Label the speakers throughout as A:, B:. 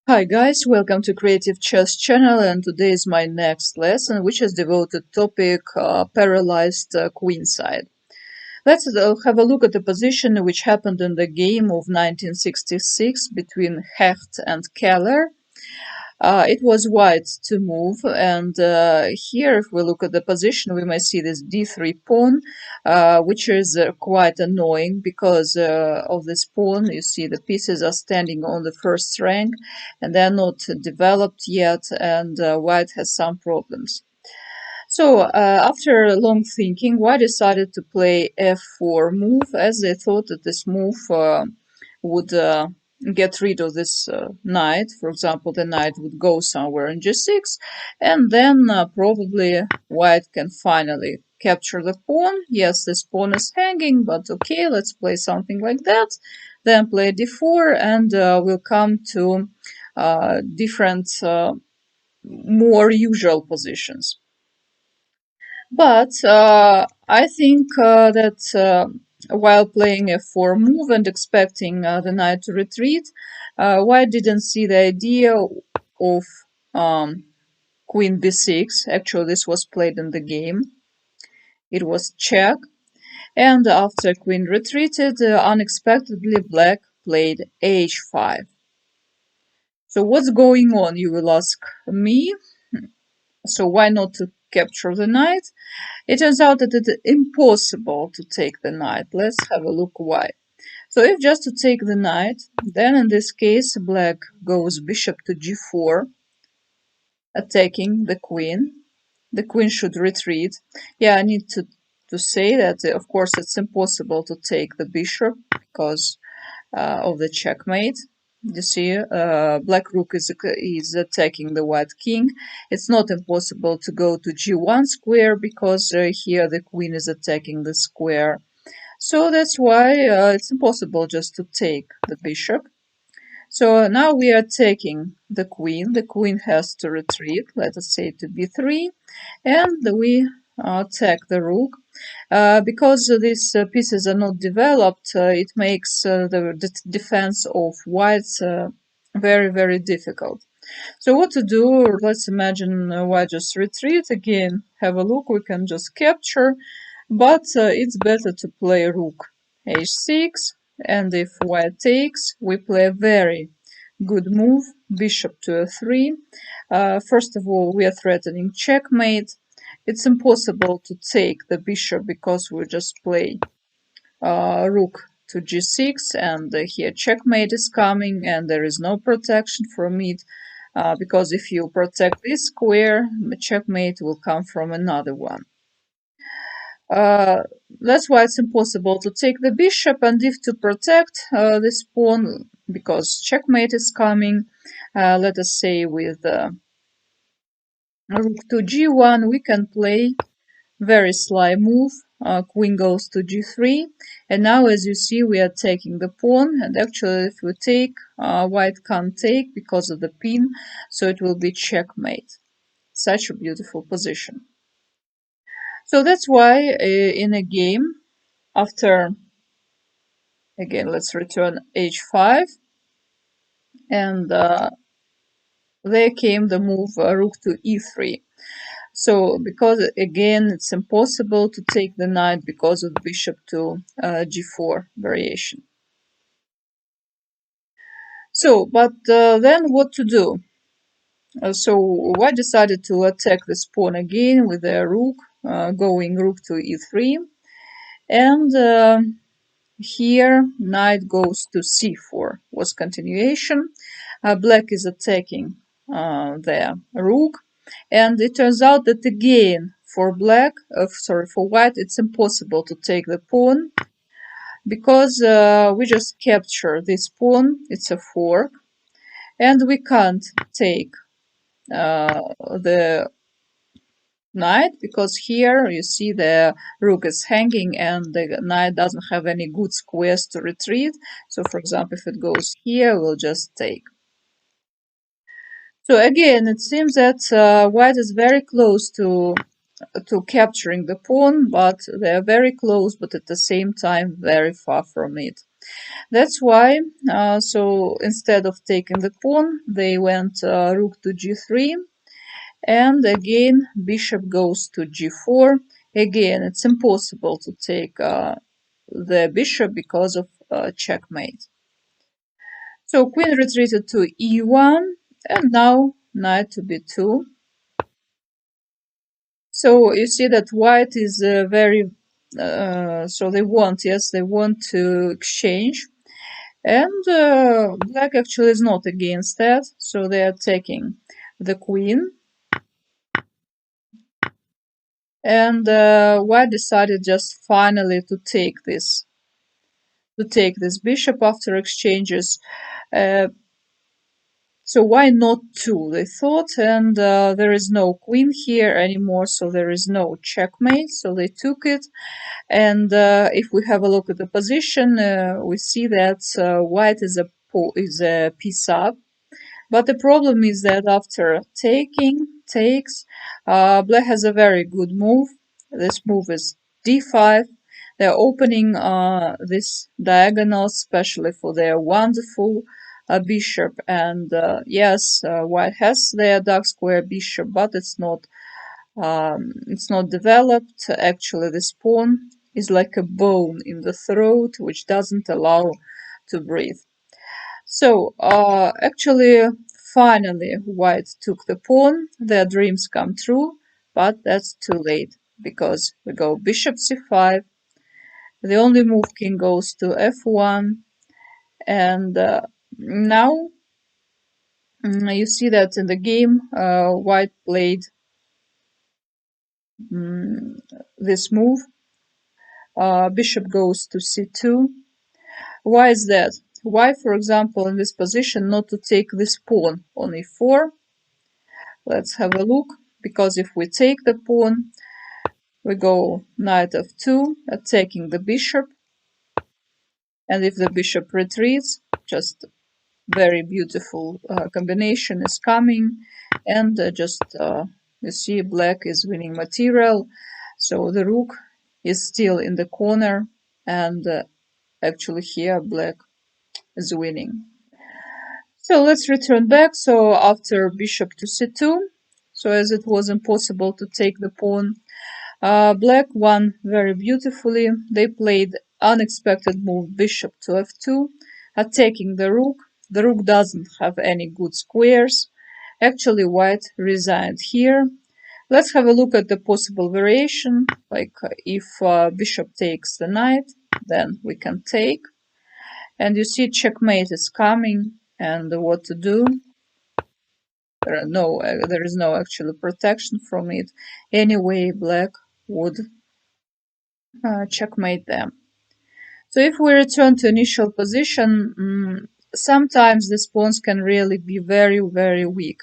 A: Hi guys, welcome to Creative Chess channel, and today is my next lesson, which is devoted topic paralyzed queenside. Let's have a look at the position which happened in the game of 1966 between Hecht and Keller. It was white to move, and here if we look at the position we may see this d3 pawn, which is quite annoying because of this pawn. You see the pieces are standing on the first rank and they're not developed yet, and white has some problems. So after long thinking, white decided to play f4 move, as they thought that this move would get rid of this knight. For example, the knight would go somewhere in g6, and then probably white can finally capture the pawn. Yes, this pawn is hanging, but okay, let's play something like that. Then play d4, and we'll come to different, more usual positions. But I think that while playing a 4 move and expecting the knight to retreat, white didn't see the idea of queen b6. Actually, this was played in the game. It was check. And after queen retreated, unexpectedly black played h5. So what's going on, you will ask me? So why not to capture the knight? It turns out that it's impossible to take the knight. Let's have a look why. So if just to take the knight, then in this case black goes bishop to g4, attacking the queen. The queen should retreat. Yeah, I need to say that of course it's impossible to take the bishop because of the checkmate. You see, black rook is attacking the white king. It's not impossible to go to g1 square because here the queen is attacking the square. So that's why it's impossible just to take the bishop. So now we are taking the queen. The queen has to retreat, let us say to b3, and we take the rook. Because these pieces are not developed, it makes the defense of whites very, very difficult. So what to do? Let's imagine white just retreat again. Have a look, we can just capture, but it's better to play rook h6, and if white takes, we play a very good move, bishop to a3. First of all, we are threatening checkmate. It's impossible to take the bishop because we just play rook to g6, and here checkmate is coming, and there is no protection from it, because if you protect this square, checkmate will come from another one. That's why it's impossible to take the bishop, and if to protect this pawn, because checkmate is coming, let us say with rook to g1, we can play very sly move, queen goes to g3, and now as you see we are taking the pawn, and actually if we take, white can't take because of the pin, so it will be checkmate. Such a beautiful position. So that's why in a game, after, again let's return h5, and there came the move rook to e3. So because again it's impossible to take the knight because of bishop to g4 variation. So, but then what to do? So white decided to attack this pawn again with a rook, going rook to e3, and here knight goes to c4 was continuation. Black is attacking the rook, and it turns out that again for white it's impossible to take the pawn because we just capture this pawn, it's a fork, and we can't take the knight because here you see the rook is hanging and the knight doesn't have any good squares to retreat. So for example, if it goes here, we'll just take. So again, it seems that white is very close to capturing the pawn, but they are very close, but at the same time very far from it. That's why, so instead of taking the pawn, they went rook to g3, and again bishop goes to g4. Again, it's impossible to take the bishop because of checkmate. So queen retreated to e1, and now knight to b2. So you see that white is very, so they want, yes, they want to exchange. And black actually is not against that, so they are taking the queen. And white decided just finally to take this bishop after exchanges. Uh, so why not two? They thought, and there is no queen here anymore, so there is no checkmate. So they took it. And if we have a look at the position, we see that white is a piece up. But the problem is that after takes, black has a very good move. This move is d5. They're opening this diagonal, especially for their wonderful bishop. And yes, white has their dark square bishop, but it's not developed. Actually, this pawn is like a bone in the throat, which doesn't allow to breathe. So, actually, finally, white took the pawn. Their dreams come true, but that's too late because we go bishop c5. The only move king goes to f1, and now you see that in the game, white played this move. Bishop goes to c2. Why is that? Why, for example, in this position, not to take this pawn on e4? Let's have a look. Because if we take the pawn, we go knight f2, attacking the bishop. And if the bishop retreats, just very beautiful combination is coming. And you see, black is winning material. So the rook is still in the corner, and actually here black is winning. So let's return back. So after bishop to c2, so as it was impossible to take the pawn, black won very beautifully. They played unexpected move bishop to f2, attacking the rook. The rook doesn't have any good squares. Actually, white resigned here. Let's have a look at the possible variation, like if bishop takes the knight, then we can take. And you see checkmate is coming, and what to do? There is no actual protection from it. Anyway, black would checkmate them. So if we return to initial position, sometimes these pawns can really be very, very weak.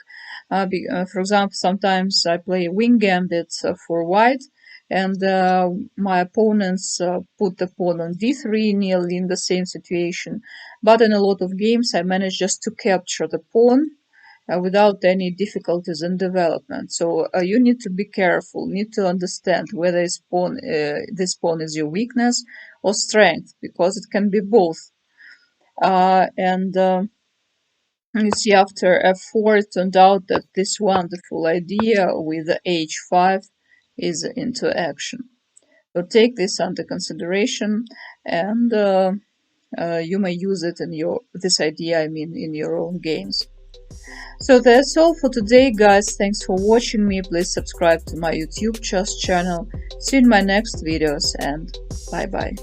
A: For example, sometimes I play wing gambit for white, and my opponents put the pawn on d3, nearly in the same situation. But in a lot of games, I manage just to capture the pawn without any difficulties in development. So you need to be careful, need to understand whether this pawn is your weakness or strength, because it can be both. You see, after f4, it turned out that this wonderful idea with h5 is into action. So take this under consideration, and you may use it in in your own games. So that's all for today, guys. Thanks for watching me. Please subscribe to my YouTube chess channel. See you in my next videos, and bye bye.